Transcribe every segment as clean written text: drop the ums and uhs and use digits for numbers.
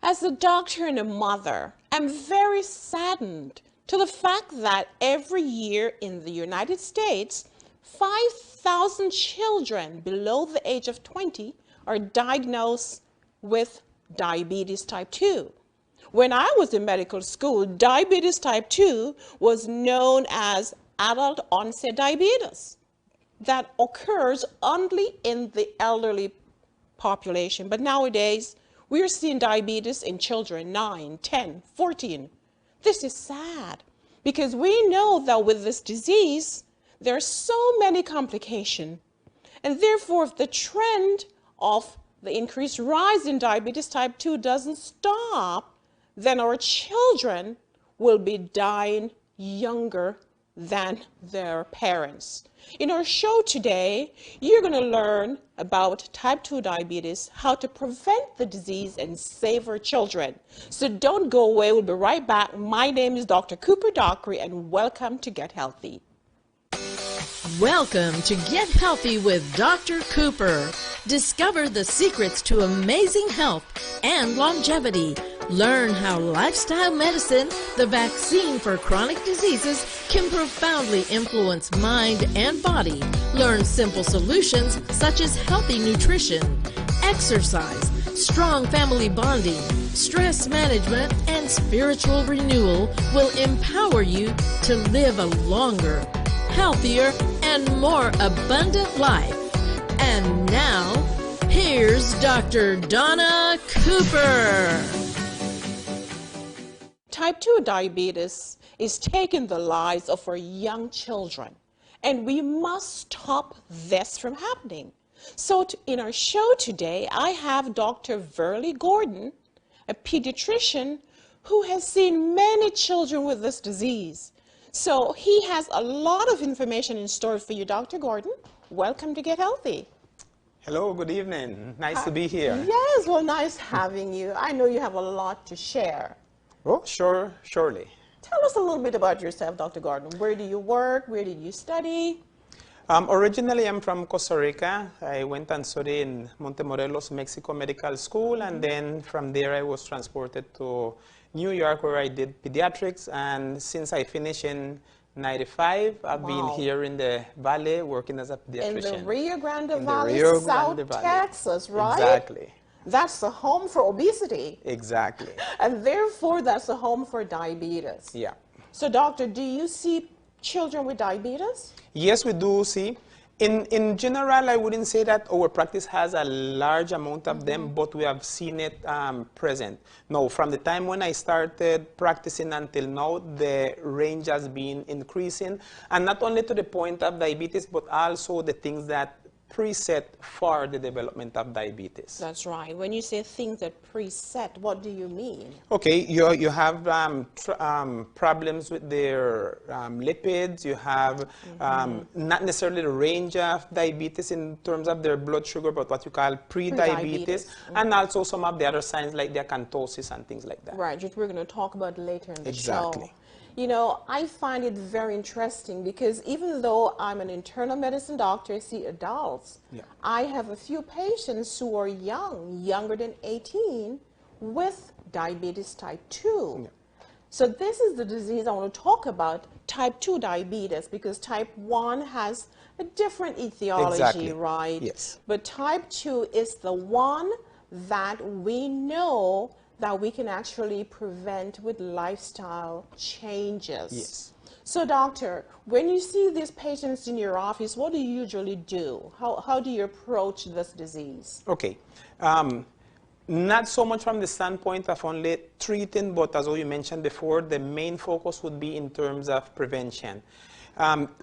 As a doctor and a mother, I'm very saddened to the fact that every year in the United States, 5,000 children below the age of 20 are diagnosed with diabetes type 2. When I was in medical school, diabetes type 2 was known as adult onset diabetes that occurs only in the elderly population. But nowadays, we're seeing diabetes in children 9, 10, 14. This is sad because we know that with this disease, there are so many complications. And therefore, if the trend of the increased rise in diabetes type 2 doesn't stop, then our children will be dying younger than their parents. In our show today, you're going to learn about type 2 diabetes, how to prevent the disease and save our children. So don't go away. We'll be right back. My name is Dr. Cooper-Dockery, and welcome to Get Healthy. Welcome to Get Healthy with Dr. Cooper. Discover the secrets to amazing health and longevity. Learn how lifestyle medicine, the vaccine for chronic diseases, can profoundly influence mind and body. Learn simple solutions such as healthy nutrition, exercise, strong family bonding, stress management, and spiritual renewal will empower you to live a longer, healthier, and more abundant life. And now, here's Dr. Dona Cooper. Type 2 diabetes is taking the lives of our young children, and we must stop this from happening. So in our show today, I have Dr. Verley Gordon, a pediatrician who has seen many children with this disease. So he has a lot of information in store for you, Dr. Gordon. Welcome to Get Healthy. Hello, good evening. Nice to be here. Yes, well, nice having you. I know you have a lot to share. Oh, surely. Tell us a little bit about yourself, Dr. Gordon. Where do you work? Where did you study? Originally, I'm from Costa Rica. I went and studied in Montemorelos, Mexico Medical School, and then from there I was transported to New York, where I did pediatrics, and since I finished in 95, I've been here in the Valley working as a pediatrician. In the Rio Grande Valley, South Texas, right? Exactly. That's the home for obesity. Exactly. And therefore, that's the home for diabetes. Yeah. So, doctor, do you see children with diabetes? Yes, we do see. In general, I wouldn't say that our practice has a large amount of them, but we have seen it present. Now, from the time when I started practicing until now, the range has been increasing, and not only to the point of diabetes, but also the things that preset for the development of diabetes. That's right. When you say things that preset, what do you mean? Okay, you have problems with their lipids. You have not necessarily the range of diabetes in terms of their blood sugar, but what you call pre-diabetes, and also some of the other signs like their acanthosis and things like that. Right, which we're going to talk about later in the show. Exactly. You know, I find it very interesting because even though I'm an internal medicine doctor, I see adults. Yeah. I have a few patients who are young, younger than 18, with diabetes type 2. Yeah. So this is the disease I want to talk about, type 2 diabetes, because type 1 has a different etiology, right? Yes. But type 2 is the one that we know that we can actually prevent with lifestyle changes. Yes. So, doctor, when you see these patients in your office, what do you usually do? How do you approach this disease? Okay. Not so much from the standpoint of only treating, but as you mentioned before, the main focus would be in terms of prevention.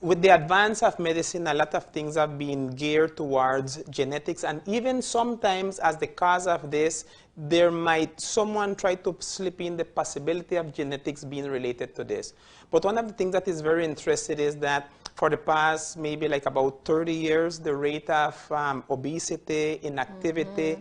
With the advance of medicine, a lot of things have been geared towards genetics, and even sometimes as the cause of this, there might someone try to slip in the possibility of genetics being related to this. But one of the things that is very interesting is that for the past maybe like about 30 years, the rate of obesity, inactivity,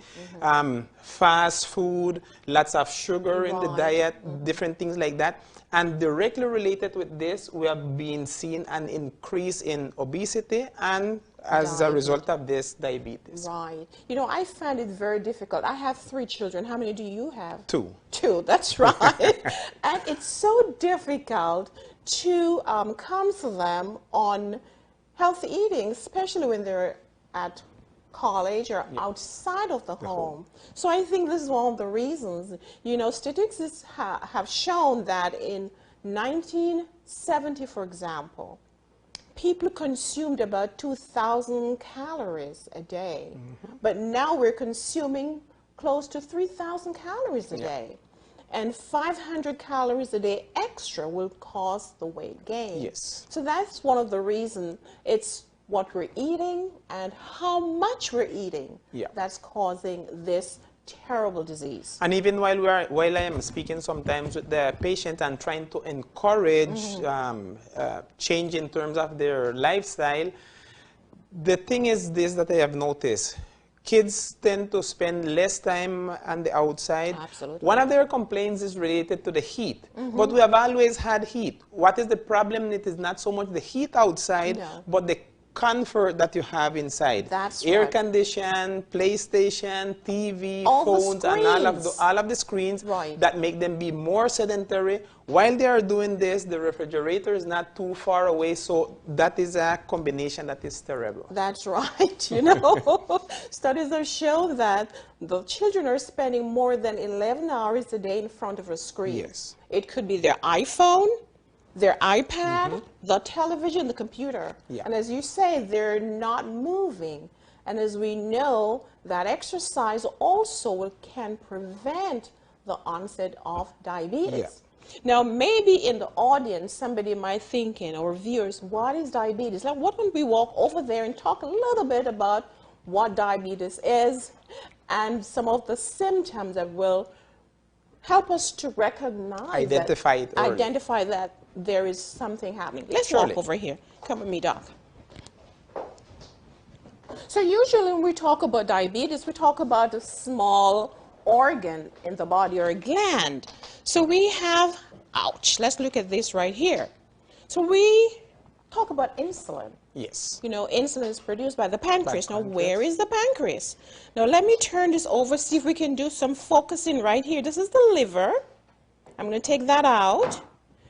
fast food, lots of sugar in the diet, different things like that. And directly related with this, we have been seeing an increase in obesity and as a result of this diabetes. Right. You know, I find it very difficult. I have 3 children. How many do you have? 2. 2, that's right. And it's so difficult to counsel them on healthy eating, especially when they're at college or outside of the home. So I think this is one of the reasons. You know, statistics have shown that in 1970, for example, people consumed about 2,000 calories a day. But now we're consuming close to 3,000 calories a day. And 500 calories a day extra will cause the weight gain. Yes. So that's one of the reasons. It's what we're eating and how much we're eating that's causing this terrible disease. And even while I am speaking sometimes with the patient and trying to encourage change in terms of their lifestyle, the thing is this that I have noticed. Kids tend to spend less time on the outside. Absolutely. One of their complaints is related to the heat. But we have always had heat. What is the problem? It is not so much the heat outside, but the comfort that you have inside. That's air right. condition, PlayStation, TV, All phones, the and all of the screens that make them be more sedentary. While they are doing this, the refrigerator is not too far away, so that is a combination that is terrible. That's right. You know, studies have shown that the children are spending more than 11 hours a day in front of a screen. Yes. It could be their iPhone, their iPad, the television, the computer. And as you say, they're not moving. And as we know, that exercise also can prevent the onset of diabetes. Now, maybe in the audience, somebody might think, or viewers, what is diabetes? Like, why don't we walk over there and talk a little bit about what diabetes is and some of the symptoms that will help us to recognize, identify that there is something happening. Let's walk over here. Come with me, Doc. So usually when we talk about diabetes, we talk about a small organ in the body or a gland. So we have, ouch, let's look at this right here. So we talk about insulin. Yes. You know, insulin is produced by the pancreas. Now, where is the pancreas? Now, let me turn this over, see if we can do some focusing right here. This is the liver. I'm going to take that out.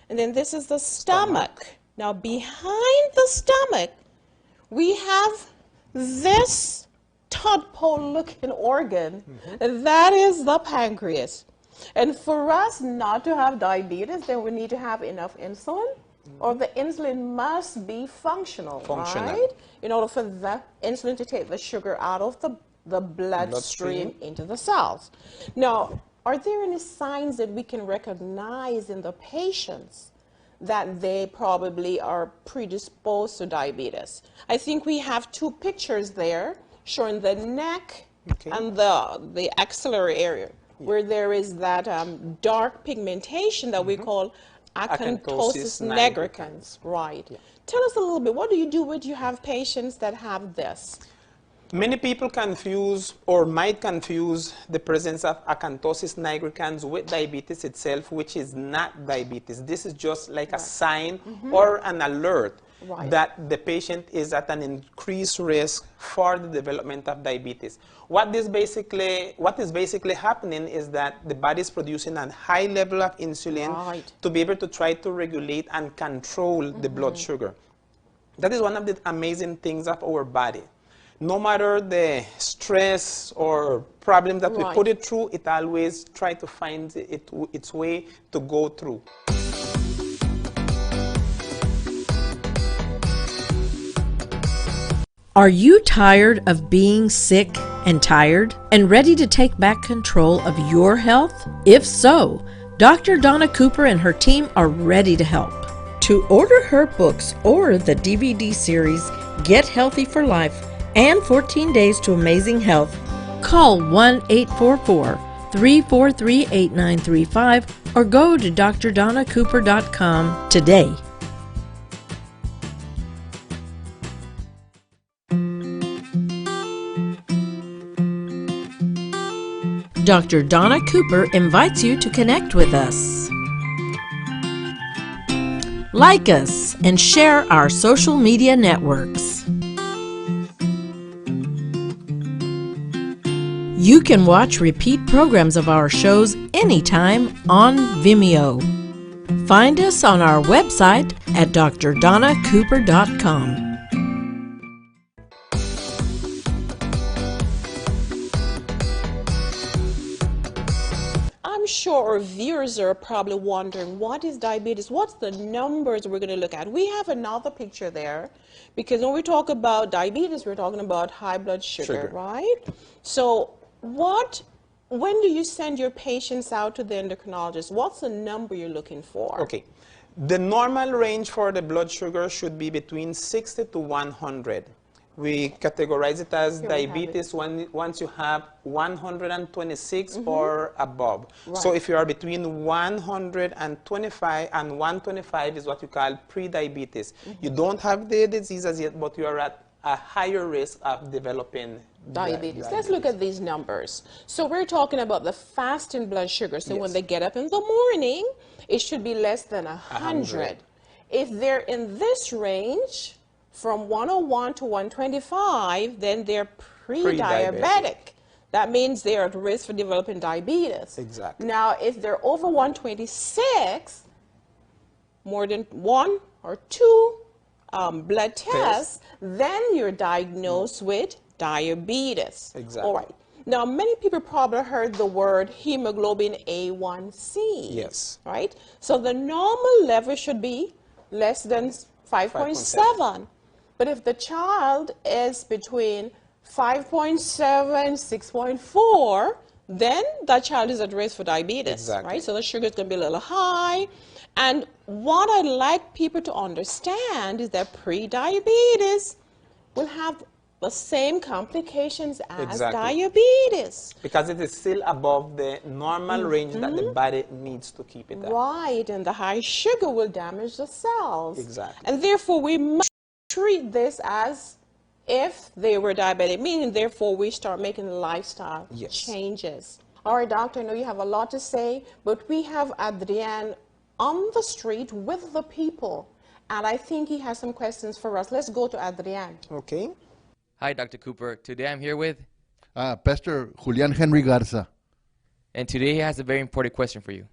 And then this is the stomach. Now, behind the stomach, we have this tadpole-looking organ. That is the pancreas. And for us not to have diabetes, then we need to have enough insulin, or the insulin must be functional, right? In order for the insulin to take the sugar out of the bloodstream into the cells. Now, are there any signs that we can recognize in the patients that they probably are predisposed to diabetes? I think we have 2 pictures there showing the neck and the axillary area, where there is that dark pigmentation that we call acanthosis nigricans. Right. Tell us a little bit, what do you do when you have patients that have this? Many people confuse or might confuse the presence of acanthosis nigricans with diabetes itself, which is not diabetes. This is just like a sign or an alert that the patient is at an increased risk for the development of diabetes. What is basically happening is that the body is producing a high level of insulin to be able to try to regulate and control the blood sugar. That is one of the amazing things of our body. No matter the stress or problem that we put it through, it always tries to find its way to go through. Are you tired of being sick and tired and ready to take back control of your health? If so, Dr. Dona Cooper and her team are ready to help. To order her books or the DVD series, Get Healthy for Life and 14 Days to Amazing Health, call 1-844-343-8935 or go to drdonacooper.com today. Dr. Dona Cooper invites you to connect with us. Like us and share our social media networks. You can watch repeat programs of our shows anytime on Vimeo. Find us on our website at drdonacooper.com. I'm sure our viewers are probably wondering, what is diabetes? What's the numbers we're going to look at? We have another picture there, because when we talk about diabetes, we're talking about high blood sugar, right? So when do you send your patients out to the endocrinologist? What's the number you're looking for? Okay. The normal range for the blood sugar should be between 60 to 100. We categorize it as diabetes once you have 126 or above. Right. So if you are between 125 and 125 is what you call pre-diabetes. You don't have the disease as yet, but you are at a higher risk of developing diabetes. Let's look at these numbers. So we're talking about the fasting blood sugar. So when they get up in the morning, it should be less than 100. If they're in this range, from 101 to 125, then they're pre-diabetic. That means they're at risk for developing diabetes. Exactly. Now, if they're over 126, more than 1 or 2 blood tests, then you're diagnosed with diabetes. Exactly. All right. Now, many people probably heard the word hemoglobin A1C. Yes. Right? So the normal level should be less than 5.7. But if the child is between 5.7 and 6.4, then that child is at risk for diabetes. Exactly. Right? So the sugar is going to be a little high. And what I'd like people to understand is that pre-diabetes will have the same complications as diabetes. Because it is still above the normal range that the body needs to keep it at. Right, and the high sugar will damage the cells. Exactly. And therefore we must treat this as if they were diabetic, meaning therefore we start making lifestyle changes. All right, doctor, I know you have a lot to say, but we have Adrian on the street with the people, and I think he has some questions for us. Let's go to Adrian. Okay. Hi, Dr. Cooper. Today I'm here with... Pastor Julian Henry Garza. And today he has a very important question for you.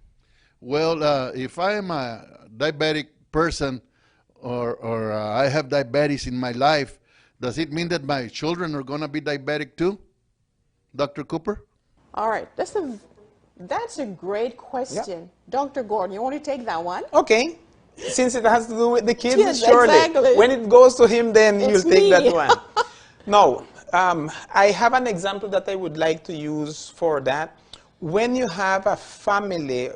Well, if I am a diabetic person or I have diabetes in my life, does it mean that my children are going to be diabetic too, Dr. Cooper? All right, that's a great question. Yeah. Dr. Gordon, you want to take that one? Okay. Since it has to do with the kids, Yes, surely. exactly. When it goes to him, then It's you'll take me. that one. No, I have an example that I would like to use for that. When you have a family,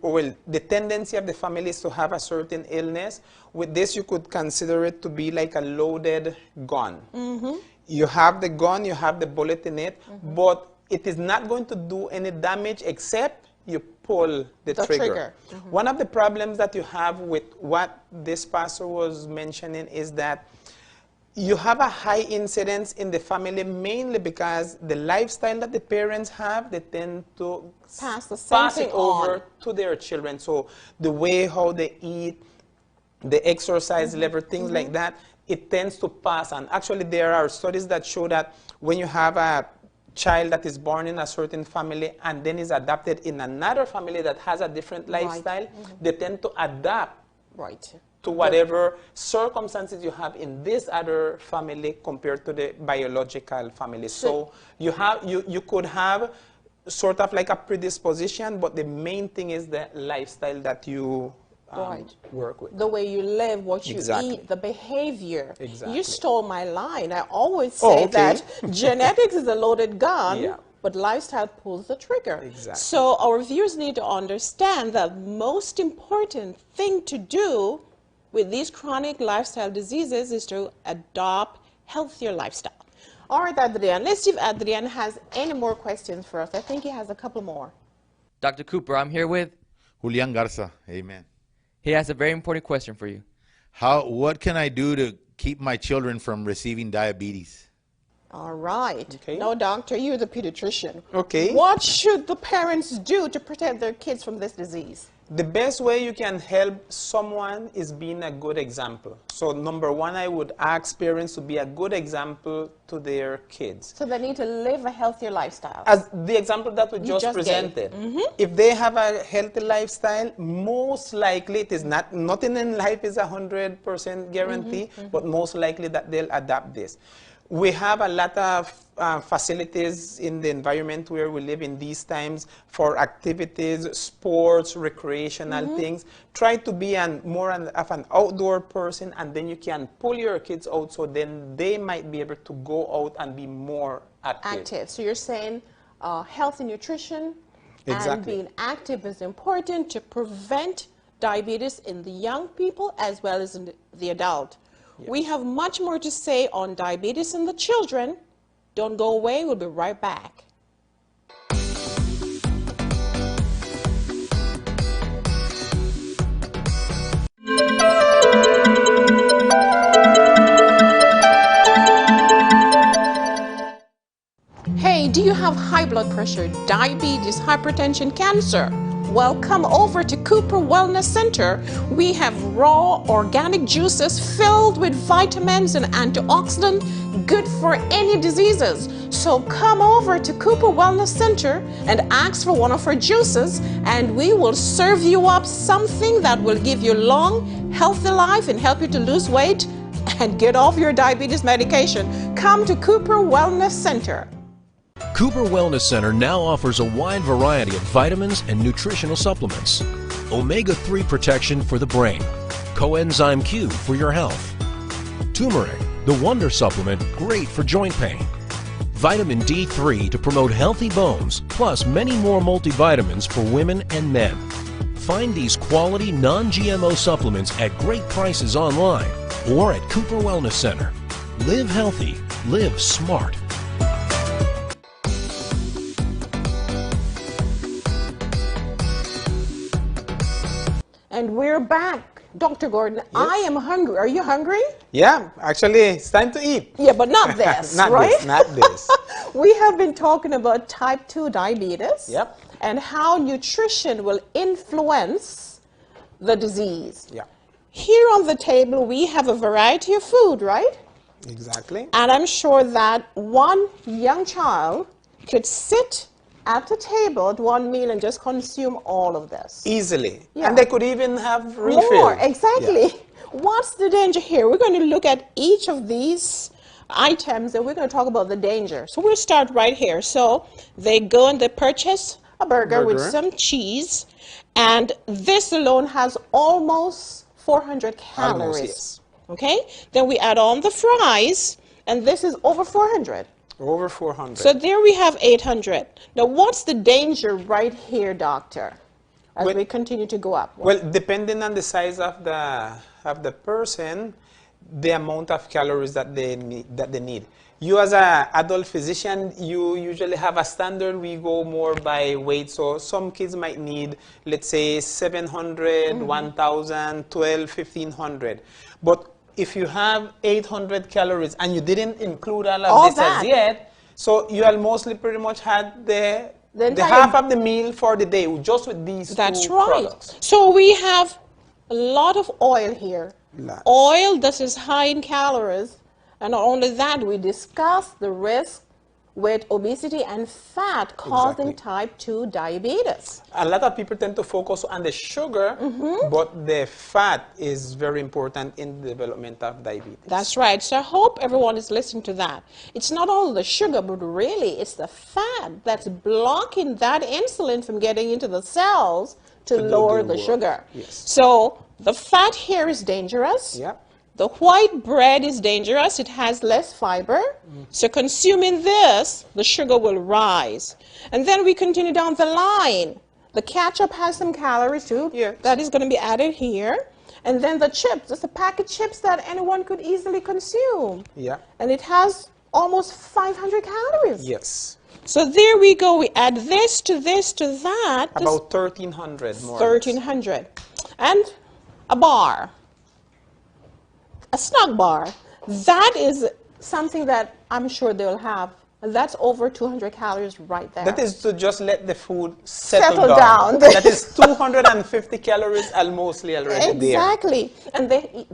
well, the tendency of the family is to have a certain illness. With this, you could consider it to be like a loaded gun. You have the gun, you have the bullet in it, but it is not going to do any damage except you pull the trigger. One of the problems that you have with what this pastor was mentioning is that you have a high incidence in the family mainly because the lifestyle that the parents have, they tend to Pass it over to their children. So the way how they eat, the exercise level, things like that, it tends to pass on. Actually, there are studies that show that when you have a child that is born in a certain family and then is adopted in another family that has a different lifestyle, they tend to adapt to whatever circumstances you have in this other family compared to the biological family. So you could have sort of like a predisposition, but the main thing is the lifestyle that you work with. The way you live, what you eat, the behavior. You stole my line. I always say that genetics is a loaded gun, but lifestyle pulls the trigger. So our viewers need to understand that most important thing to do with these chronic lifestyle diseases is to adopt healthier lifestyle. All right, Adrian, let's see if Adrian has any more questions for us. I think he has a couple more. Dr. Cooper, I'm here with... Julian Garza. Amen. He has a very important question for you. What can I do to keep my children from receiving diabetes? All right. Now, doctor, you're the pediatrician. Okay. What should the parents do to protect their kids from this disease? The best way you can help someone is being a good example. So number one, I would ask parents to be a good example to their kids. So they need to live a healthier lifestyle. As the example that we just just gave. presented, if they have a healthy lifestyle, most likely, it is nothing in life is 100% guarantee, but most likely that they'll adapt this. We have a lot of facilities in the environment where we live in these times for activities, sports, recreational things. Try to be more of an outdoor person, and then you can pull your kids out, so then they might be able to go out and be more active. So you're saying healthy nutrition and Exactly. being active is important to prevent diabetes in the young people as well as in the adult. We have much more to say on diabetes in the children. Don't go away. We'll be right back. Hey, do you have high blood pressure, diabetes, hypertension, cancer? Well, come over to Cooper Wellness Center. We have raw organic juices filled with vitamins and antioxidants, good for any diseases. So come over to Cooper Wellness Center and ask for one of our juices, and we will serve you up something that will give you long, healthy life and help you to lose weight and get off your diabetes medication. Come to Cooper Wellness Center. Cooper Wellness Center now offers a wide variety of vitamins and nutritional supplements. Omega-3 protection for the brain. Coenzyme Q for your health. Turmeric, the wonder supplement, great for joint pain. Vitamin D3 to promote healthy bones, plus many more multivitamins for women and men. Find these quality non-GMO supplements at great prices online or at Cooper Wellness Center. Live healthy, live smart. And we're back. Dr. Gordon, I am hungry. Are you hungry? Yeah, actually, it's time to eat. Yeah, but not this, Not right? this, not this. We have been talking about type 2 diabetes. Yep. And how nutrition will influence the disease. Yeah, Here on the table, we have a variety of food, right? exactly. And I'm sure that one young child could sit at the table at one meal and just consume all of this. Easily. Yeah. And they could even have refills. More, exactly. Yeah. What's the danger here? We're going to look at each of these items and we're going to talk about the danger. So we'll start right here. So they go and they purchase a burger with some cheese, and this alone has almost 400 calories. Almost, yes. Okay? Then we add on the fries, and this is over 400. Over 400. So there we have 800. Now what's the danger right here, doctor, as Well- we continue to go up? Well, depending on the size of the person, the amount of calories that they need. You as an adult physician, you usually have a standard. We go more by weight. So some kids might need, let's say, 700, 1,000, 12, 1,500. But if you have 800 calories and you didn't include all this that. as yet, so you have mostly pretty much had the entire- half of the meal for the day just with these That's two right. products. So we have a lot of oil here. Lots. Oil that is high in calories. And not only that, we discussed the risk with obesity and fat causing Exactly. type 2 diabetes. A lot of people tend to focus on the sugar, but the fat is very important in the development of diabetes. That's right. So I hope everyone is listening to that. It's not only the sugar, but really it's the fat that's blocking that insulin from getting into the cells to do lower their the work. sugar. Yes. So the fat here is dangerous. Yeah. The white bread is dangerous. It has less fiber. So consuming this, the sugar will rise. And then we continue down the line. The ketchup has some calories too. Yes. That is going to be added here. And then the chips. It's a pack of chips that anyone could easily consume. Yeah. And it has almost 500 calories. Yes. So there we go. We add this to that. About 1,300 more. 1,300. And a bar. A snack bar. That is something that I'm sure they'll have And that's over 200 calories right there. That is to just let the food settle Settle down. That is 250 calories almost already there. Exactly. And they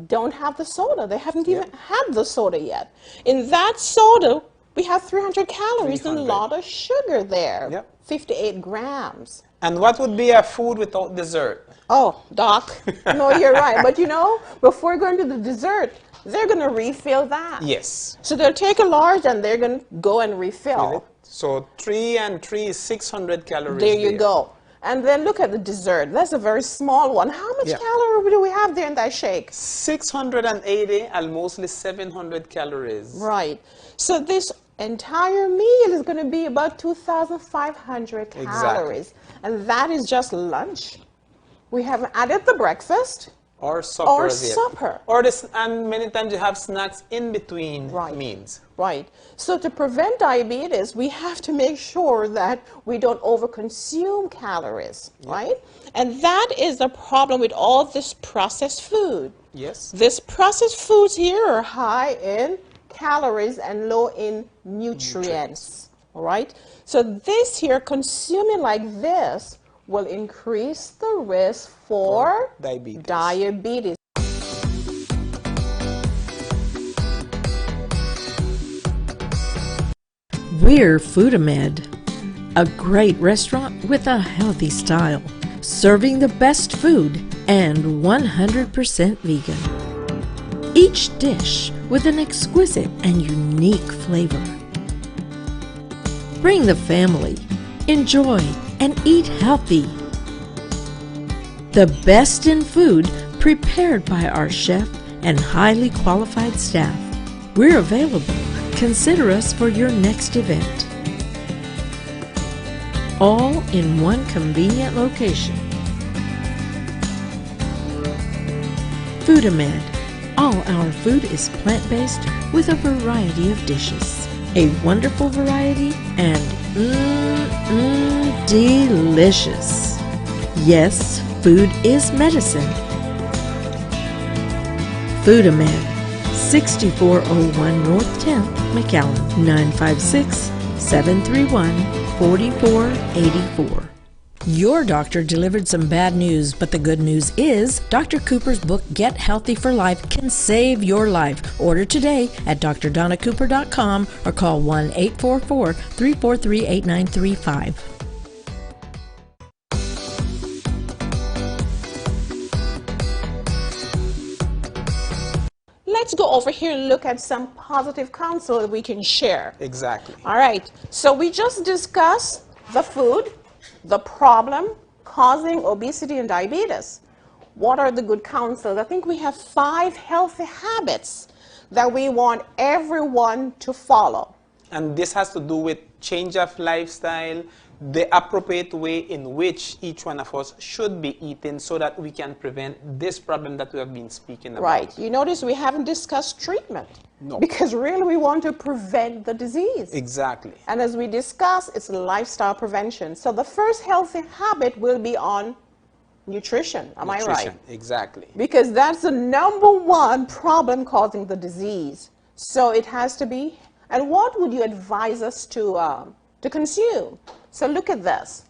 don't have the soda. They haven't even had the soda yet. In that soda, we have 300 calories and a 300. lot of sugar there. Yep. 58 grams. And what would be a food without dessert? Oh, Doc, no, you're right. But you know, before going to the dessert, they're going to refill that. Yes. So they'll take a large and they're going to go and refill. So 3 and 3 is 600 calories. There you go. And then look at the dessert. That's a very small one. How much calorie do we have there in that shake? 680, almost 700 calories. Right. So this entire meal is going to be about 2,500 calories. And that is just lunch. We haven't added the breakfast. Or supper. Or supper. Or this, and many times you have snacks in between meals. Right. So to prevent diabetes, we have to make sure that we don't overconsume calories, right? And that is the problem with all this processed food. Yes. This processed foods here are high in calories and low in nutrients, all right? So this here, consuming like this, will increase the risk for diabetes. We're Foodamed, a great restaurant with a healthy style, serving the best food and 100% vegan. Each dish with an exquisite and unique flavor. Bring the family, enjoy, and eat healthy. The best in food prepared by our chef and highly qualified staff. We're available. Consider us for your next event. All in one convenient location. Foodamed. All our food is plant-based with a variety of dishes. A wonderful variety and delicious. Yes, food is medicine. Foodamed, 6401 North 10th, McAllen, 956-731-4484. Your doctor delivered some bad news, but the good news is Dr. Cooper's book, Get Healthy for Life, can save your life. Order today at drdonacooper.com or call 1-844-343-8935. Let's go over here and look at some positive counsel that we can share. Exactly. All right. So we just discussed the food, the problem causing obesity and diabetes. What are the good counsels? I think we have 5 healthy habits that we want everyone to follow. And this has to do with change of lifestyle, the appropriate way in which each one of us should be eating so that we can prevent this problem that we have been speaking about. Right. You notice we haven't discussed treatment. No. Because really we want to prevent the disease. Exactly. And as we discussed, it's lifestyle prevention. So the first healthy habit will be on nutrition. Am I right? Exactly. Because that's the #1 problem causing the disease. So it has to be. And what would you advise us to consume? So look at this.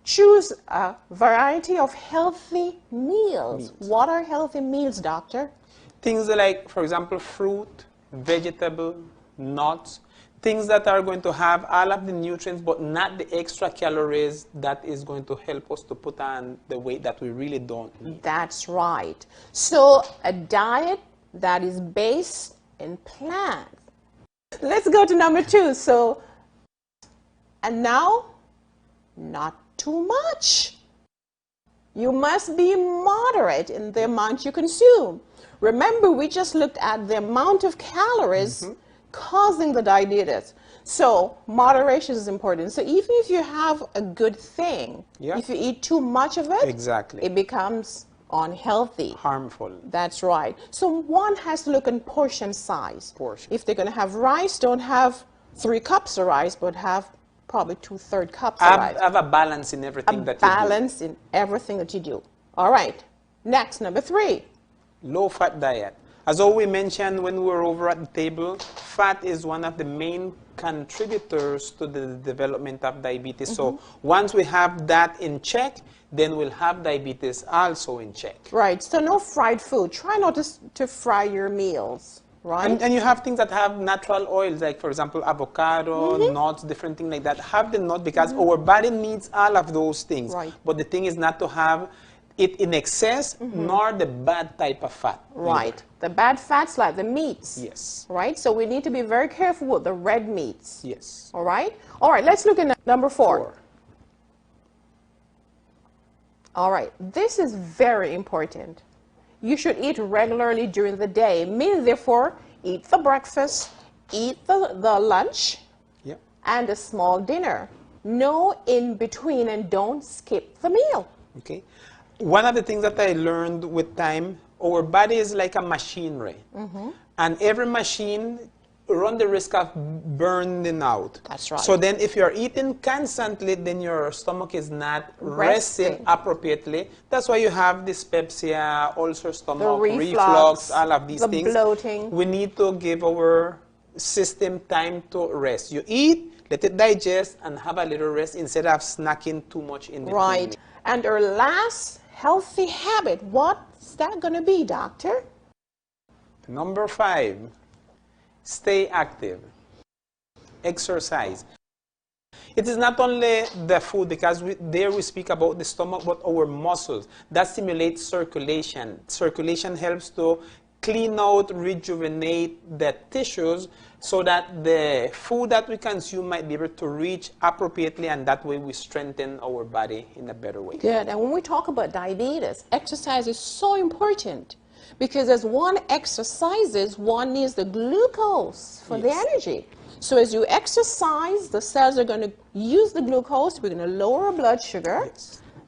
Choose a variety of healthy meals. What are healthy meals, doctor? Things like, for example, fruit, vegetable, nuts, things that are going to have all of the nutrients but not the extra calories that is going to help us to put on the weight that we really don't need. That's right. So a diet that is based in plants. Let's go to #2. So, and now, not too much. You must be moderate in the amount you consume. Remember, we just looked at the amount of calories causing the diabetes. So moderation is important. So even if you have a good thing, if you eat too much of it, it becomes unhealthy. Harmful. That's right. So one has to look in portion size. If they're going to have rice, don't have 3 cups of rice, but have probably 2/3 cups of rice. Have a balance in everything that you do. Balance in everything that you do. All right. Next, #3. Low-fat diet. As we mentioned when we were over at the table, fat is one of the main contributors to the development of diabetes. So once we have that in check, then we'll have diabetes also in check. Right, so no fried food. Try not to fry your meals, right? And you have things that have natural oils, like for example, avocado, nuts, different things like that. Have the nut because our body needs all of those things. Right. But the thing is not to have it in excess, nor the bad type of fat. Right. The bad fats like the meats. Yes. Right? So we need to be very careful with the red meats. Yes. All right? All right, let's look at number 4. All right, this is very important. You should eat regularly during the day, meaning therefore eat the breakfast, eat the lunch, and a small dinner. No in between, and don't skip the meal. Okay. One of the things that I learned with time, our body is like a machinery. And every machine run the risk of burning out. That's right. So then if you're eating constantly, then your stomach is not resting appropriately. That's why you have dyspepsia, ulcer stomach, reflux, all of these things. Bloating. We need to give our system time to rest. You eat, let it digest, and have a little rest instead of snacking too much in between. Right. And our last healthy habit, what's that going to be, doctor? Number 5, stay active. Exercise. It is not only the food, because there we speak about the stomach, but our muscles. That stimulates circulation. Circulation helps to clean out, rejuvenate the tissues so that the food that we consume might be able to reach appropriately, and that way we strengthen our body in a better way. Good. And when we talk about diabetes, exercise is so important because as one exercises, one needs the glucose for the energy. So as you exercise, the cells are going to use the glucose. We're going to lower our blood sugar.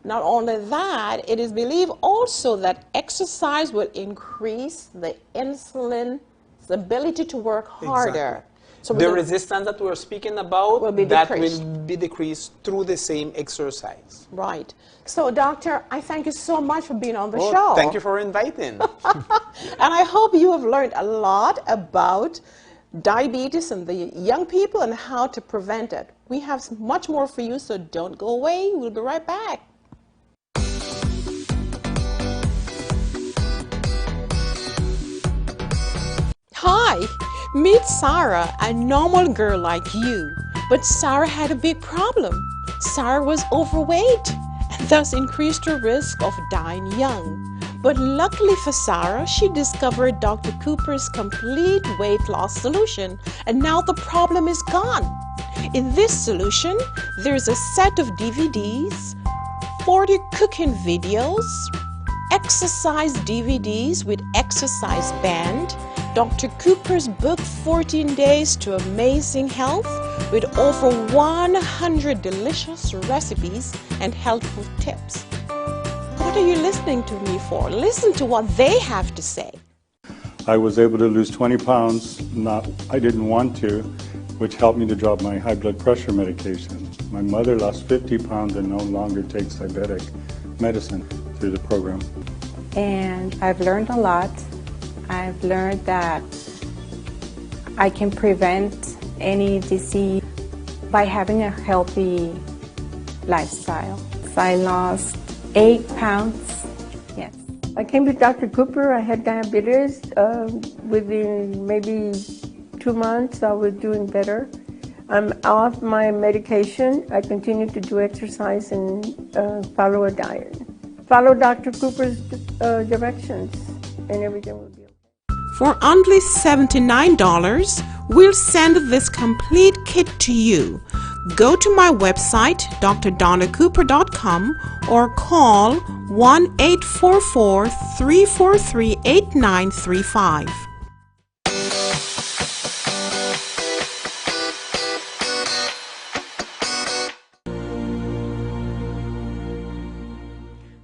Not only that, it is believed also that exercise will increase the insulin's ability to work harder. So the resistance that we're speaking about will be decreased through the same exercise. Right. So, doctor, I thank you so much for being on the show. Thank you for inviting. And I hope you have learned a lot about diabetes and the young people and how to prevent it. We have much more for you, so don't go away. We'll be right back. Hi, meet Sarah, a normal girl like you. But Sarah had a big problem. Sarah was overweight and thus increased her risk of dying young. But luckily for Sarah, she discovered Dr. Cooper's complete weight loss solution, and now the problem is gone. In this solution, there's a set of DVDs, 40 cooking videos, exercise DVDs with exercise band, Dr. Cooper's book 14 Days to Amazing Health with over 100 delicious recipes and helpful tips. What are you listening to me for? Listen to what they have to say. I was able to lose 20 pounds, I didn't want to, which helped me to drop my high blood pressure medication. My mother lost 50 pounds and no longer takes diabetic medicine through the program. And I've learned a lot. I've learned that I can prevent any disease by having a healthy lifestyle. I lost 8 pounds, yes. I came to Dr. Cooper. I had diabetes. Within maybe 2 months, I was doing better. I'm off my medication. I continue to do exercise and follow a diet. Follow Dr. Cooper's directions, and everything will be okay. For only $79, we'll send this complete kit to you. Go to my website, drdonacooper.com, or call 1-844-343-8935.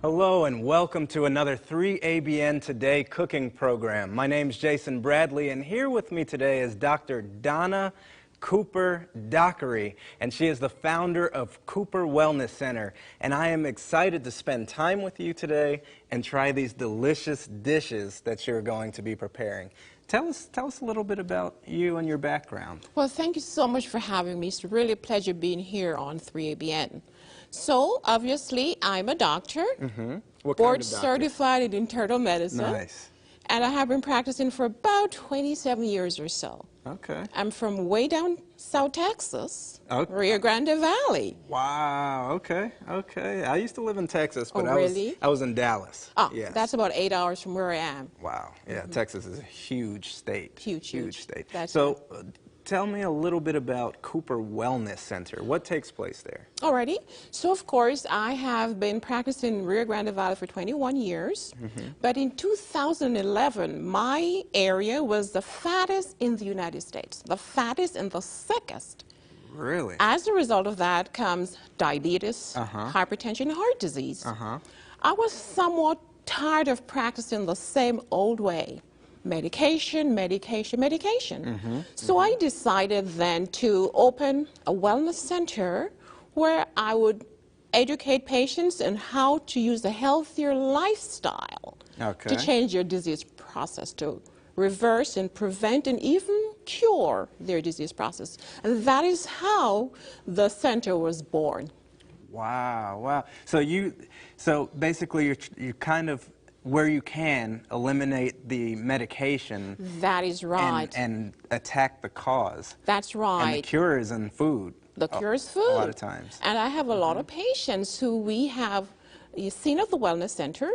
Hello and welcome to another 3ABN Today cooking program. My name's Jason Bradley, and here with me today is Dr. Dona Cooper-Dockery, and she is the founder of Cooper Wellness Center. And I am excited to spend time with you today and try these delicious dishes that you're going to be preparing. Tell us a little bit about you and your background. Well, thank you so much for having me. It's really a pleasure being here on 3ABN. So, obviously, I'm a doctor, What board kind of doctor? certified in internal medicine. Nice. And I have been practicing for about 27 years or so. Okay. I'm from way down South Texas, Okay. Rio Grande Valley. Wow. Okay. Okay. I used to live in Texas, but Oh, really? I was in Dallas. Oh, Yes. that's about 8 hours from where I am. Wow. Yeah. Texas is a huge state. Huge. state. That's so, tell me a little bit about Cooper Wellness Center. What takes place there? Alrighty. So, of course, I have been practicing in Rio Grande Valley for 21 years. But in 2011, my area was the fattest in the United States, the fattest and the sickest. Really? As a result of that comes diabetes, hypertension, and heart disease. I was somewhat tired of practicing the same old way. Medication. So I decided then to open a wellness center where I would educate patients on how to use a healthier lifestyle to change your disease process, to reverse and prevent and even cure their disease process. And that is how the center was born. Wow, wow. So basically you kind of, where you can, eliminate the medication. That is right. And attack the cause. That's right. And the cure is in food. The cure is food. A lot of times. And I have a lot of patients who we have seen at the Wellness Center.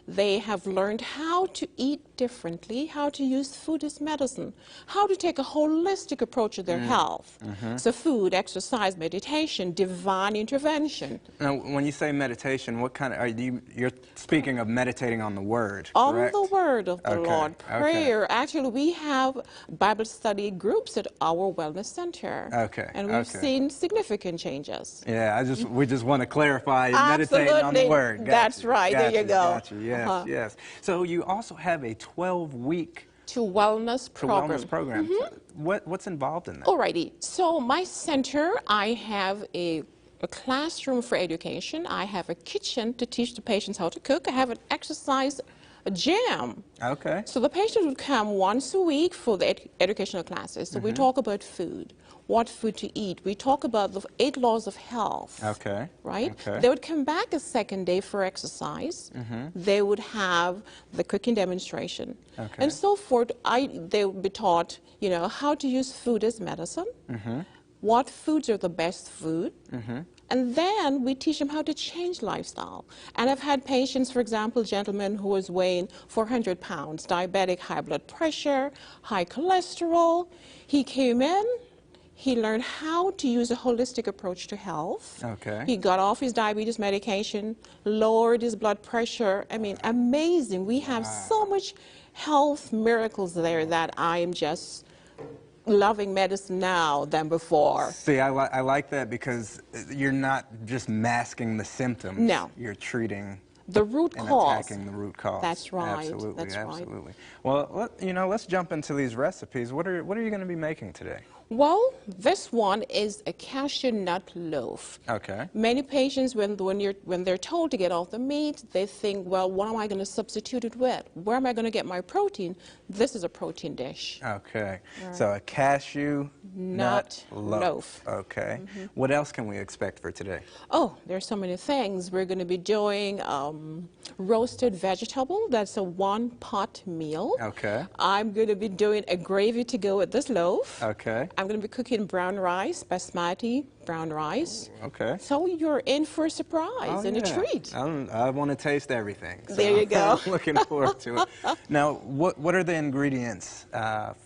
They have learned how to eat differently, how to use food as medicine, how to take a holistic approach to their health. So food, exercise, meditation, divine intervention. Now, when you say meditation, what kind of, you're speaking of meditating on the Word, On correct? the Word of the Lord, prayer. Actually, we have Bible study groups at our Wellness Center. Okay. And we've seen significant changes. Yeah, we just want to clarify, meditating on the Word. Got That's you. right. Got There you go. Got you. Yes, yes. So you also have a 12-week wellness program. So what's involved in that? Alrighty. So my center, I have a classroom for education. I have a kitchen to teach the patients how to cook. I have an exercise gym. Okay. So the patients would come once a week for the educational classes. So we talk about food, what food to eat. We talk about the 8 laws of health. Okay. Right? Okay. They would come back a second day for exercise. They would have the cooking demonstration. Okay. And so forth. They would be taught, how to use food as medicine, what foods are the best food, and then we teach them how to change lifestyle. And I've had patients, for example, a gentleman who was weighing 400 pounds, diabetic, high blood pressure, high cholesterol. He came in, he learned how to use a holistic approach to health. Okay. He got off his diabetes medication, lowered his blood pressure. I mean, amazing. We have so much health miracles there that I am just loving medicine now than before. See, I like that because you're not just masking the symptoms. No. You're treating the root and cause. attacking the root cause. That's right. Absolutely, That's absolutely. right. Well, let's jump into these recipes. What are you going to be making today? Well, this one is a cashew nut loaf. Okay. Many patients, when they're told to get off the meat, they think, well, what am I going to substitute it with? Where am I going to get my protein? This is a protein dish. Okay. So a cashew nut loaf. Okay. What else can we expect for today? Oh, there's so many things. We're going to be doing roasted vegetable. That's a 1-pot meal. Okay. I'm going to be doing a gravy to go with this loaf. Okay. I'm going to be cooking brown rice, basmati brown rice. Okay. So you're in for a surprise and a treat. I want to taste everything. So There you go. I'm looking forward to it. Now, what are the ingredients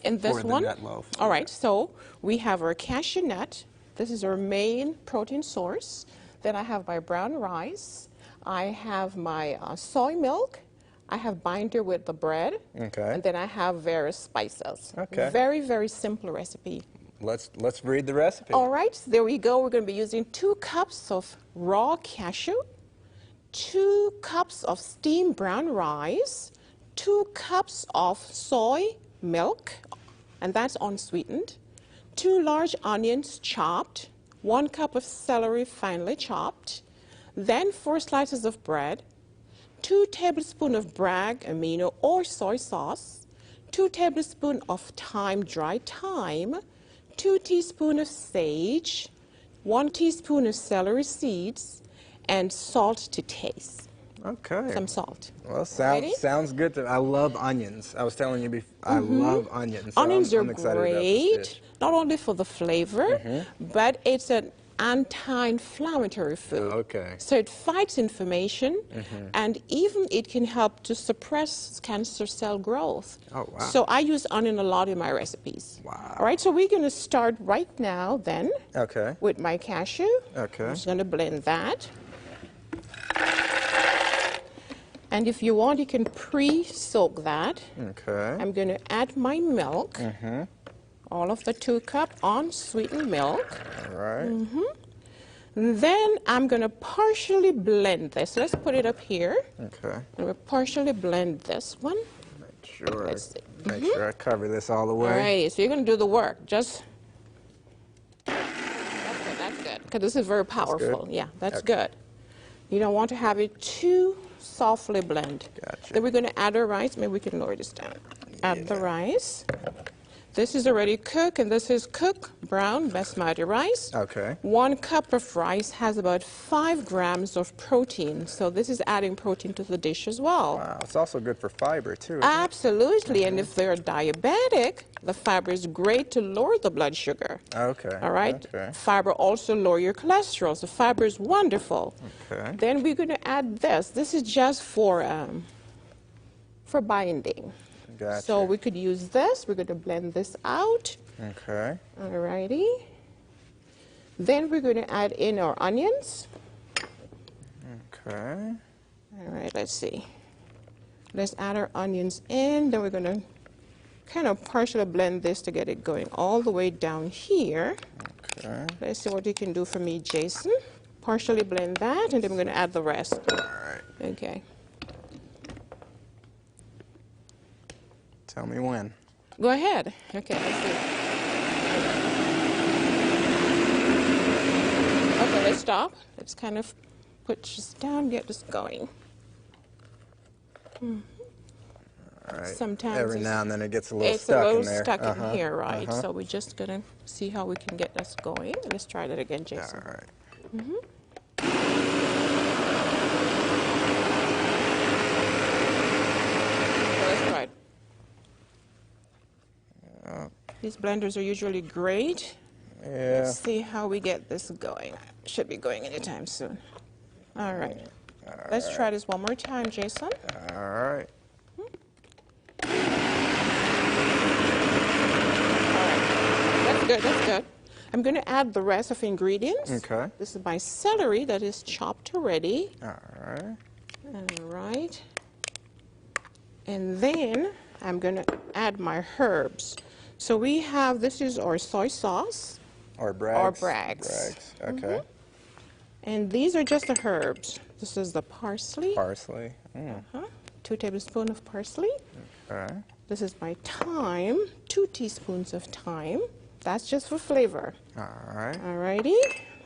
in this for the one? nut loaf? All right, so we have our cashew nut. This is our main protein source. Then I have my brown rice. I have my soy milk. I have binder with the bread. Okay. And then I have various spices. Okay. Very, very simple recipe. Let's read the recipe. All right, so there we go. We're going to be using 2 cups of raw cashew, 2 cups of steamed brown rice, 2 cups of soy milk, and that's unsweetened, 2 large onions chopped, 1 cup of celery finely chopped, then 4 slices of bread, 2 tablespoons of Bragg amino or soy sauce, 2 tablespoons of thyme, dry thyme, 2 teaspoons of sage, 1 teaspoon of celery seeds, and salt to taste. Okay. Some salt. Well, Ready? sounds good. I love onions. I was telling you before, I love onions. So Onions I'm are excited about this great, dish. not only for the flavor, but it's an anti-inflammatory food. Okay. So it fights inflammation, and even it can help to suppress cancer cell growth. Oh, wow. So I use onion a lot in my recipes. Wow. All right, so we're going to start right now then Okay. with my cashew. Okay. I'm just going to blend that. And if you want, you can pre-soak that. Okay. I'm going to add my milk. All of the 2 cup unsweetened milk. All right. Then I'm going to partially blend this. Let's put it up here. Okay. I'm going to partially blend this one. Make sure Let's see. make sure I cover this all the way. All right, so you're going to do the work. Just that's good. Because this is very powerful. good? Yeah, that's Okay. good. You don't want to have it too softly blend. Gotcha. Then we're going to add our rice. Maybe we can lower this down. Add the rice. This is already cooked, and this is cooked brown basmati rice. Okay. 1 cup of rice has about 5 grams of protein, so this is adding protein to the dish as well. Wow, it's also good for fiber too. Isn't Absolutely, and if they're diabetic, the fiber is great to lower the blood sugar. it? Okay. All right? Okay. Fiber also lower your cholesterol, so fiber is wonderful. Okay. Then we're going to add this. This is just for binding. Gotcha. So we could use this. We're going to blend this out. Okay. All righty. Then we're going to add in our onions. Okay. All right, let's see. Let's add our onions in. Then we're going to kind of partially blend this to get it going all the way down here. Okay. Let's see what you can do for me, Jason. Partially blend that, and then we're going to add the rest. All right. Okay. Tell me when. Go ahead. Okay, let's see. Okay, let's stop. Let's kind of put this down, get this going. All right. Sometimes every now and then it gets a little it's stuck a little in there. stuck in here, right? Uh-huh. So we're just gonna see how we can get this going. Let's try that again, Jason. All right. Let's try it. These blenders are usually great. Yeah. Let's see how we get this going. Should be going anytime soon. All right. Let's try this one more time, Jason. All right. All right. That's good, that's good. I'm going to add the rest of the ingredients. Okay. This is my celery that is chopped already. All right. All right. And then I'm going to add my herbs. So we have, this is our soy sauce. Or Bragg's. Or Bragg's. Bragg's. Okay. And these are just the herbs. This is the parsley. Parsley. 2 tablespoons of parsley. Okay. This is my thyme, 2 teaspoons of thyme. That's just for flavor. All right. Alrighty.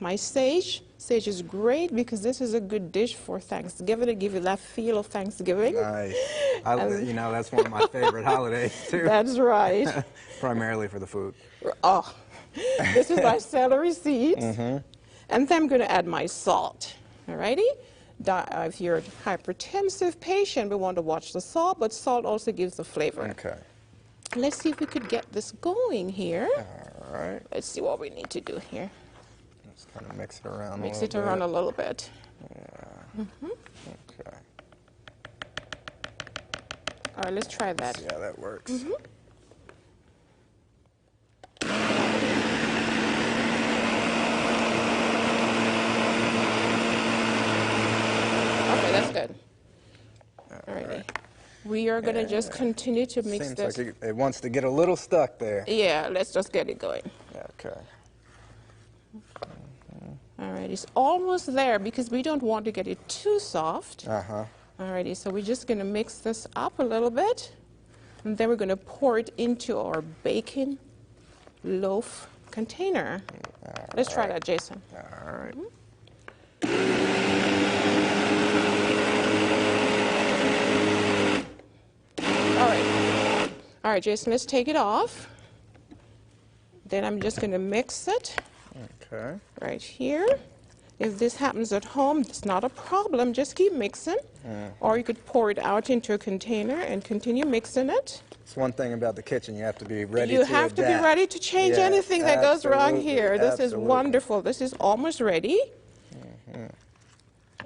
My sage. Sage is great because this is a good dish for Thanksgiving to give you that feel of Thanksgiving. Nice. You know, that's one of my favorite holidays too. That's right. Primarily for the food. Oh, this is my celery seeds. And then I'm going to add my salt. Alrighty. If you're a hypertensive patient, we want to watch the salt, but salt also gives the flavor. Okay. Let's see if we could get this going here. All right. Let's see what we need to do here. Let's kind of mix it around Mix a it little around bit. a little bit. Okay. All right, let's try that. Yeah, that works. Okay, that's good. Alrighty. We are going to just continue to mix Seems this. like it wants to get a little stuck there. Yeah, let's just get it going. Okay. All right, it's almost there because we don't want to get it too soft. Uh-huh. Alrighty, so we're just going to mix this up a little bit, and then we're going to pour it into our baking loaf container. Let's try that, Jason. All right. All right, Jason, let's take it off. Then I'm just going to mix it Okay. right here. If this happens at home, it's not a problem. Just keep mixing. Or you could pour it out into a container and continue mixing it. It's one thing about the kitchen. You have to be ready to You have to be adapt. ready to change Yeah, anything that goes wrong absolutely, here. This is absolutely. wonderful. This is almost ready.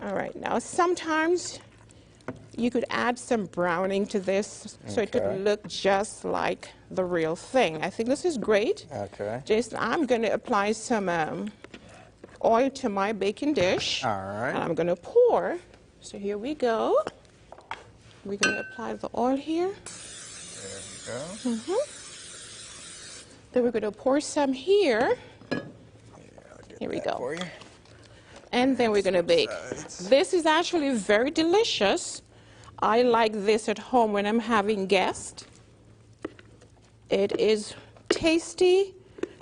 All right, now sometimes you could add some browning to this so it Okay. could look just like the real thing. I think this is great. Okay. Jason, I'm going to apply some oil to my baking dish. All right. And I'm going to pour. So here we go. We're going to apply the oil here. There you go. Then we're going to pour some here. Here we go. For you. And then we're going to bake. This is actually very delicious. I like this at home when I'm having guests. It is tasty,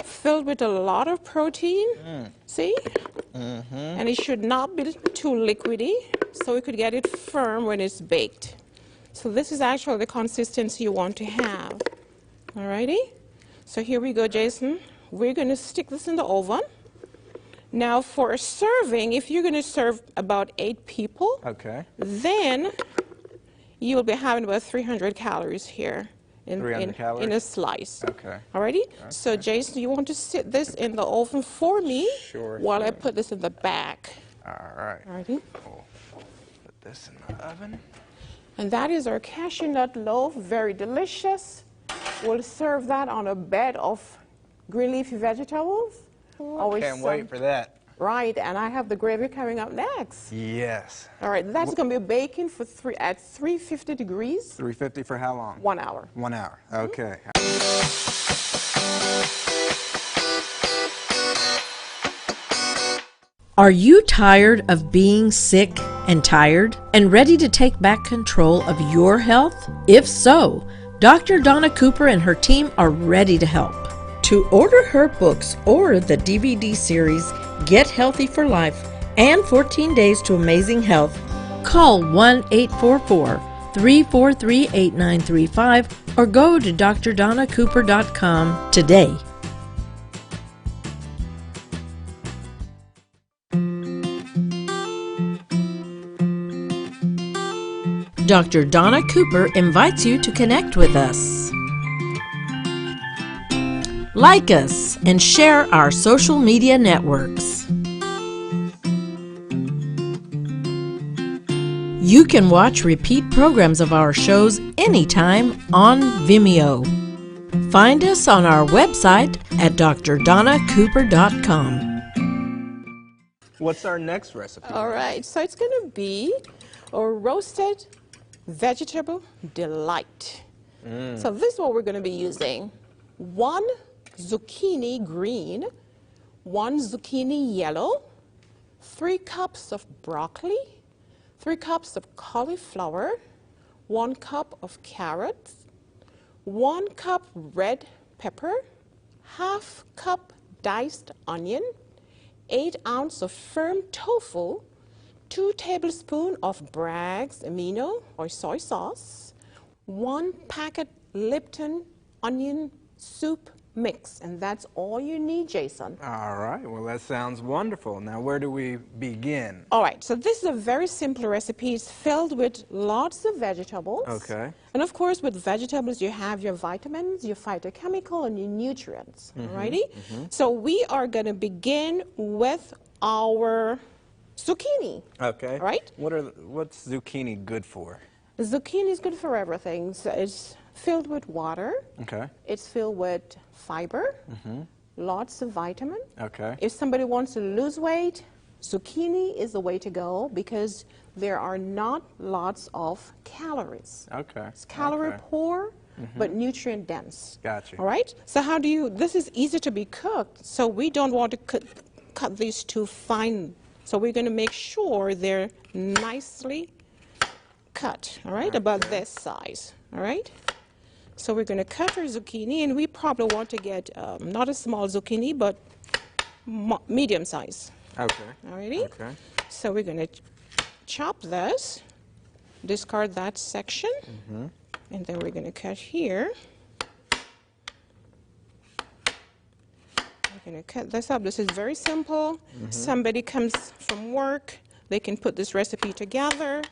filled with a lot of protein. See? And it should not be too liquidy, so we could get it firm when it's baked. So this is actually the consistency you want to have. Alrighty? So here we go, Jason. We're going to stick this in the oven. Now for a serving, if you're going to serve about 8 people, Okay. then you will be having about 300 calories here in 300 calories? in a slice. Okay. Alrighty? So Jason, you want to sit this in the oven for me Sure while I thing. put this in the back. All right. Alrighty? We'll put this in the oven. And that is our cashew nut loaf, very delicious. We'll serve that on a bed of green leafy vegetables. Always Can't wait for that. Right, and I have the gravy coming up next. Yes. All right, that's going to be baking for at 350 degrees. 350 for how long? 1 hour. 1 hour. Okay. Are you tired of being sick and tired and ready to take back control of your health? If so, Dr. Dona Cooper and her team are ready to help. To order her books or the DVD series, Get Healthy for Life and 14 Days to Amazing Health, call 1-844-343-8935 or go to drdonacooper.com today. Dr. Dona Cooper invites you to connect with us. Like us and share our social media networks. You can watch repeat programs of our shows anytime on Vimeo. Find us on our website at drdonacooper.com. What's our next recipe? All right, so it's going to be a roasted vegetable delight. So this is what we're going to be using. 1 zucchini green, 1 zucchini yellow, 3 cups of broccoli, 3 cups of cauliflower, 1 cup of carrots, 1 cup red pepper, ½ cup diced onion, 8 ounces of firm tofu, 2 tablespoons of Bragg's amino or soy sauce, 1 packet Lipton onion soup mix, and that's all you need, Jason. All right. Well, that sounds wonderful. Now, where do we begin? All right, so this is a very simple recipe. It's filled with lots of vegetables. Okay. And of course, with vegetables, you have your vitamins, your phytochemical, and your nutrients. Alrighty? So we are going to begin with our zucchini. Okay. Right? What's zucchini good for? Zucchini is good for everything. So it's filled with water. Okay. It's filled with fiber, lots of vitamin. Okay. If somebody wants to lose weight, zucchini is the way to go because there are not lots of calories. Okay. It's calorie Okay. poor, but nutrient dense. Gotcha. All right? So how do you, this is easy to be cooked, so we don't want to cut these too fine. So we're going to make sure they're nicely cut, all right, about this size, all right? So we're going to cut our zucchini, and we probably want to get not a small zucchini, but medium size. Okay. Alrighty? Okay. So we're going to chop this, discard that section, and then we're going to cut here. We're going to cut this up. This is very simple. Somebody comes from work, they can put this recipe together,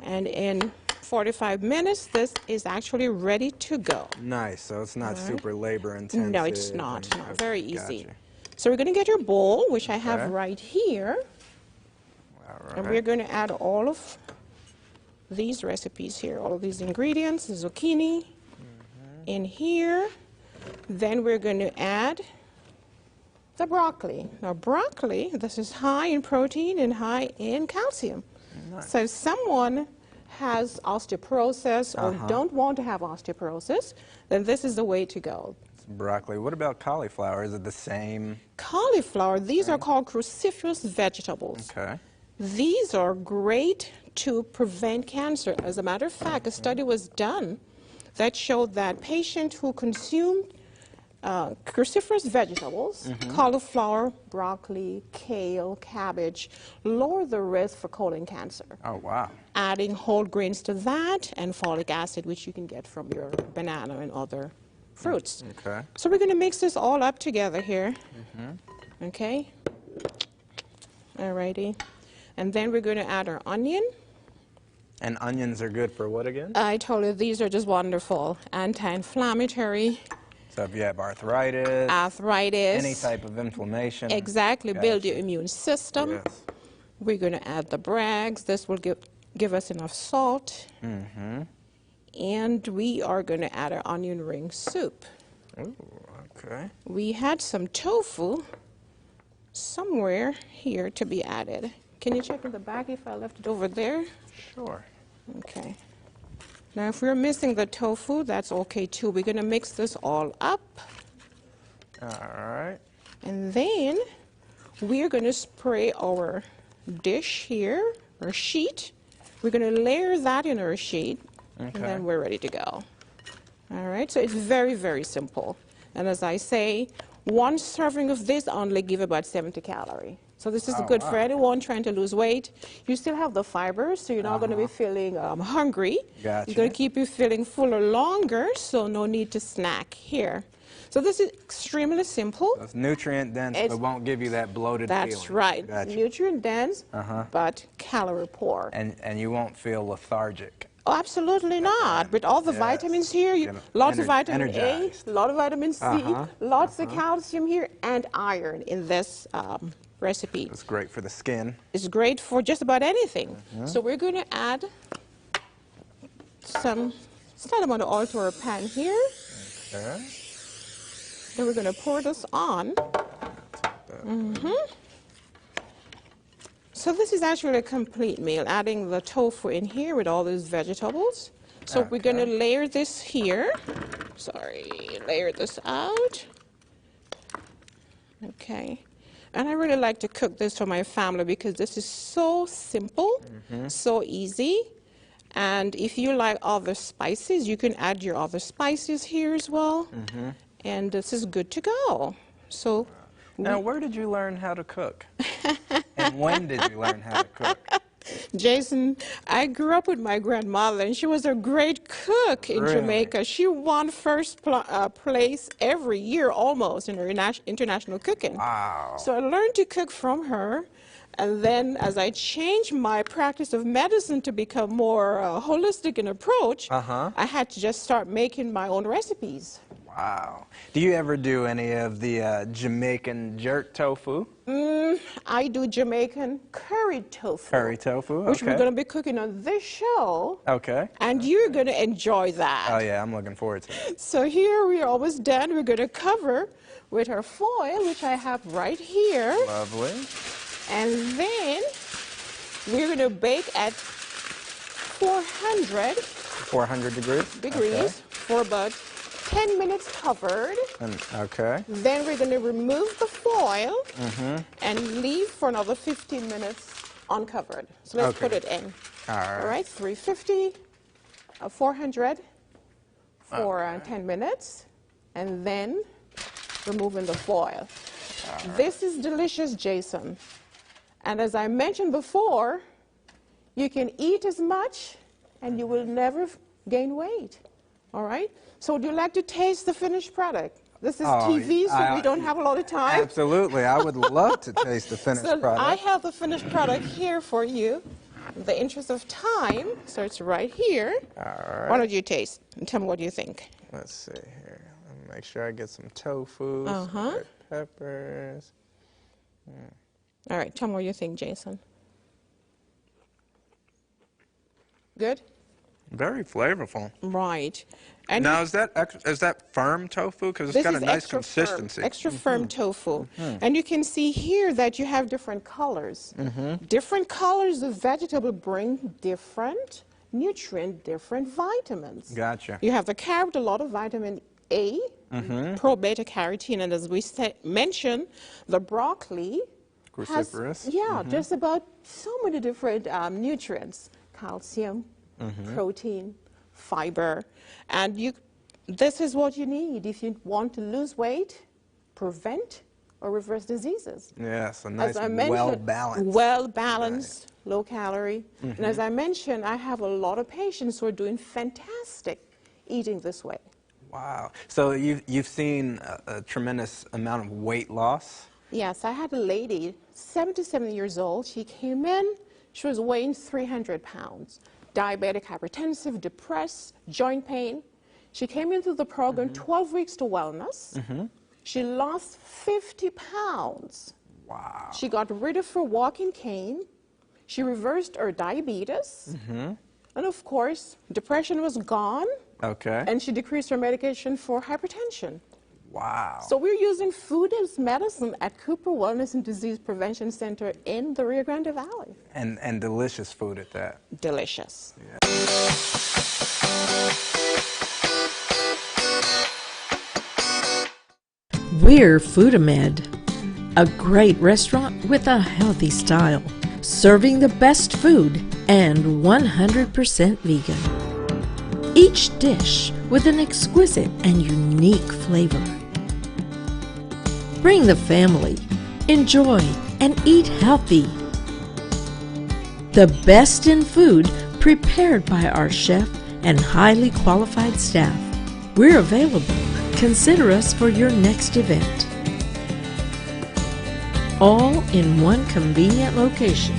and in 45 minutes, this is actually ready to go. Nice. So it's not super labor intensive. No, it's not. No, very easy. Gotcha. So we're going to get your bowl, which I have Okay. right here. And we're going to add all of these recipes here, all of these ingredients, the zucchini in here. Then we're going to add the broccoli. Now, broccoli, this is high in protein and high in calcium. So if someone has osteoporosis or don't want to have osteoporosis, then this is the way to go. Broccoli. What about cauliflower? Is it the same? Cauliflower, these are called cruciferous vegetables. Okay. These are great to prevent cancer. As a matter of fact, a study was done that showed that patients who consumed cruciferous vegetables, cauliflower, broccoli, kale, cabbage, lower the risk for colon cancer. Oh, wow. Adding whole grains to that and folic acid, which you can get from your banana and other fruits. Okay. So we're going to mix this all up together here. Okay. Alrighty. And then we're going to add our onion. And onions are good for what again? I told you these are just wonderful. Anti-inflammatory. So if you have arthritis, any type of inflammation. Exactly. Build your immune system. Yes. We're going to add the brags. This will give us enough salt. And we are going to add our onion ring soup. Ooh, okay. We had some tofu somewhere here to be added. Can you check in the back if I left it over there? Sure. Okay. Now, if we're missing the tofu, that's okay too. We're going to mix this all up. All right. And then we're going to spray our dish here, our sheet. We're going to layer that in our sheet, and then we're ready to go. All right, so it's very, very simple. And as I say, one serving of this only give about 70 calories. So this is good for anyone trying to lose weight. You still have the fibers, so you're not going to be feeling hungry. Gotcha. It's going to keep you feeling fuller longer, so no need to snack here. So this is extremely simple. It's nutrient dense, but won't give you that bloated feeling. That's right. Gotcha. Nutrient dense, but calorie poor. And you won't feel lethargic. Oh, absolutely not. With all the vitamins here, lots of vitamin A, a lot of vitamin C, lots of calcium here, and iron in this recipe. It's great for the skin. It's great for just about anything. So we're going to add some slight amount of oil to our pan here. Okay. Then we're going to pour this on. So this is actually a complete meal, adding the tofu in here with all these vegetables. So we're going to layer this here. Layer this out. Okay. And I really like to cook this for my family because this is so simple, so easy. And if you like other spices, you can add your other spices here as well. And this is good to go. So now, where did you learn how to cook? And when did you learn how to cook? Jason, I grew up with my grandmother, and she was a great cook in Jamaica. She won first place every year almost in her international cooking. Wow. So I learned to cook from her. And then as I changed my practice of medicine to become more holistic in approach, I had to just start making my own recipes. Wow. Do you ever do any of the Jamaican jerk tofu? I do Jamaican curry tofu. Curry tofu, okay. Which we're going to be cooking on this show. Okay. And you're going to enjoy that. Oh, yeah, I'm looking forward to it. So here we are almost done. We're going to cover with our foil, which I have right here. Lovely. And then we're going to bake at 400 degrees for about 10 minutes covered. Okay. Then we're going to remove the foil and leave for another 15 minutes uncovered. So let's put it in. All right. All right, 350, 400, for 10 minutes and then removing the foil. This is delicious, Jason. And as I mentioned before, you can eat as much and you will never gain weight. All right? So would you like to taste the finished product? This is TV, so we don't have a lot of time. Absolutely. I would love to taste the finished product. I have the finished product here for you. In the interest of time, so it's right here. All right. Why don't you taste and tell me what you think? Let's see here. Let me make sure I get some tofu, some red peppers. All right, tell me what you think, Jason. Good? Very flavorful. Right. And now, is that firm tofu? Because it's got a nice consistency. Extra firm tofu. And you can see here that you have different colors. Different colors of vegetable bring different nutrient, different vitamins. Gotcha. You have the carrot, a lot of vitamin A, pro-beta carotene, and as we mentioned, the broccoli cruciferous. Has, just about so many different nutrients, calcium, protein, fiber, and this is what you need if you want to lose weight, prevent or reverse diseases. Yes, a nice, well-balanced. Well-balanced, low calorie. And as I mentioned, I have a lot of patients who are doing fantastic eating this way. Wow. So you've seen a tremendous amount of weight loss? Yes, I had a lady, 77 years old. She came in, she was weighing 300 pounds. Diabetic, hypertensive, depressed, joint pain. She came into the program 12 weeks to wellness. She lost 50 pounds. Wow. She got rid of her walking cane. She reversed her diabetes. And of course, depression was gone. Okay. And she decreased her medication for hypertension. Wow. So we're using food as medicine at Cooper Wellness and Disease Prevention Center in the Rio Grande Valley. And delicious food at that. Delicious. Yeah. We're Foodamed, a great restaurant with a healthy style, serving the best food and 100% vegan. Each dish with an exquisite and unique flavor. Bring the family, enjoy, and eat healthy. The best in food prepared by our chef and highly qualified staff. We're available. Consider us for your next event. All in one convenient location.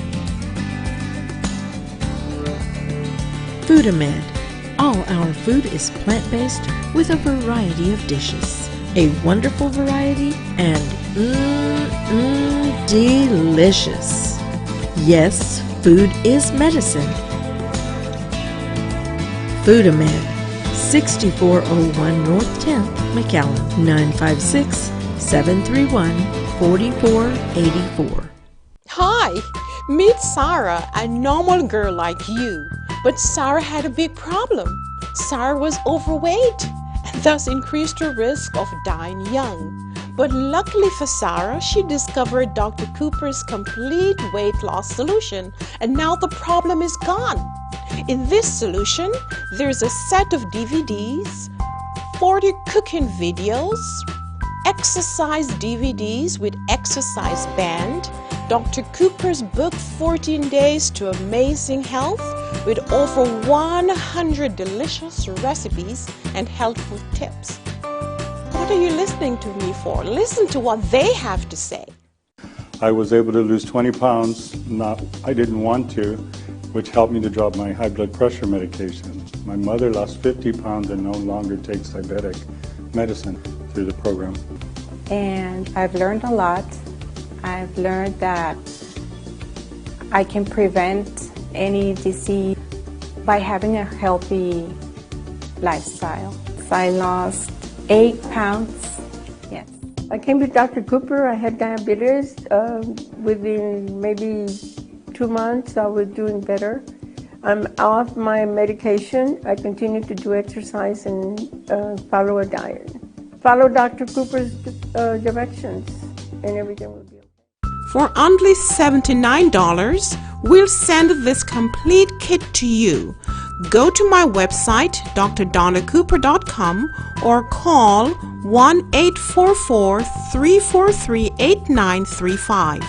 Foodamed. All our food is plant-based with a variety of dishes. A wonderful variety and delicious. Yes, food is medicine. Foodamed, 6401 North 10th, McAllen, 956-731-4484. Hi, meet Sarah, a normal girl like you. But Sarah had a big problem. Sarah was overweight and thus increased her risk of dying young. But luckily for Sarah, she discovered Dr. Cooper's complete weight loss solution, and now the problem is gone. In this solution, there's a set of DVDs, 40 cooking videos, exercise DVDs with exercise band, Dr. Cooper's book 14 Days to Amazing Health with over 100 delicious recipes and helpful tips. What are you listening to me for? Listen to what they have to say. I was able to lose 20 pounds, I didn't want to, which helped me to drop my high blood pressure medication. My mother lost 50 pounds and no longer takes diabetic medicine through the program. And I've learned a lot. I've learned that I can prevent any disease by having a healthy lifestyle. I lost 8 pounds, yes. I came to Dr. Cooper. I had diabetes. Within maybe 2 months, I was doing better. I'm off my medication. I continue to do exercise and follow a diet. Follow Dr. Cooper's directions, and everything will be okay. For only $79, we'll send this complete kit to you. Go to my website, drdonacooper.com, or call 1-844-343-8935.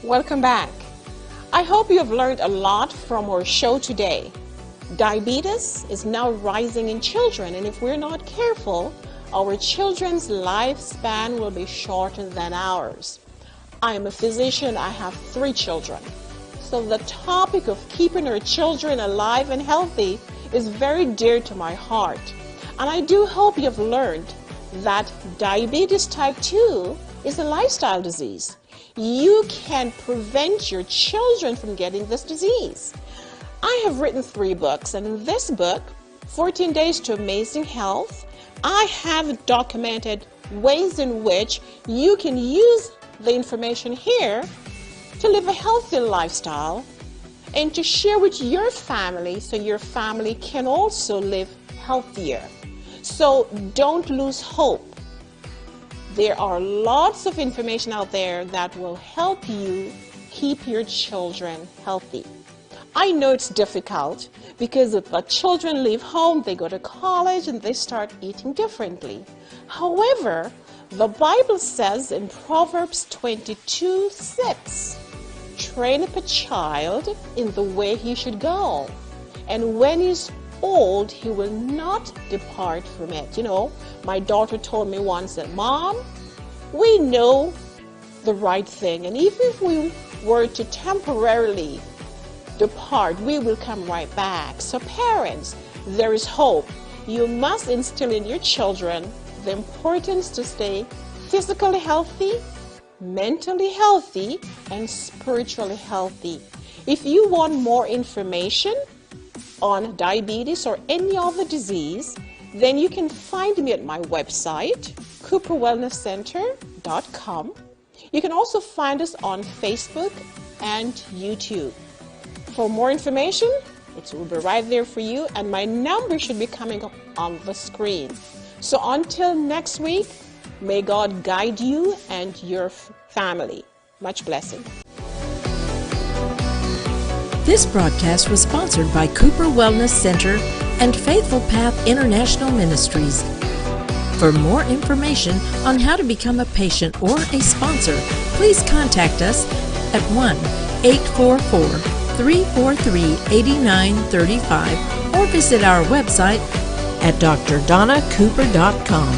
Welcome back. I hope you have learned a lot from our show today. Diabetes is now rising in children, and if we're not careful, our children's lifespan will be shorter than ours. I am a physician. I have 3 children. So the topic of keeping our children alive and healthy is very dear to my heart. And I do hope you've learned that diabetes type 2 is a lifestyle disease. You can prevent your children from getting this disease. I have written 3 books, and in this book, 14 Days to Amazing Health, I have documented ways in which you can use the information here to live a healthy lifestyle and to share with your family so your family can also live healthier. So don't lose hope. There are lots of information out there that will help you keep your children healthy. I know it's difficult because if the children leave home, they go to college and they start eating differently. However, the Bible says in Proverbs 22:6, train up a child in the way he should go, and when he's old, he will not depart from it. You know, my daughter told me once that, Mom, we know the right thing, and even if we were to temporarily depart, we will come right back. So parents, there is hope. You must instill in your children the importance to stay physically healthy, mentally healthy, and spiritually healthy. If you want more information on diabetes or any other disease, then you can find me at my website, CooperWellnessCenter.com. You can also find us on Facebook and YouTube. For more information, it will be right there for you, and my number should be coming up on the screen. So until next week, may God guide you and your family. Much blessing. This broadcast was sponsored by Cooper Wellness Center and Faithful Path International Ministries. For more information on how to become a patient or a sponsor, please contact us at 1-844-343-8935 or visit our website at drdonacooper.com.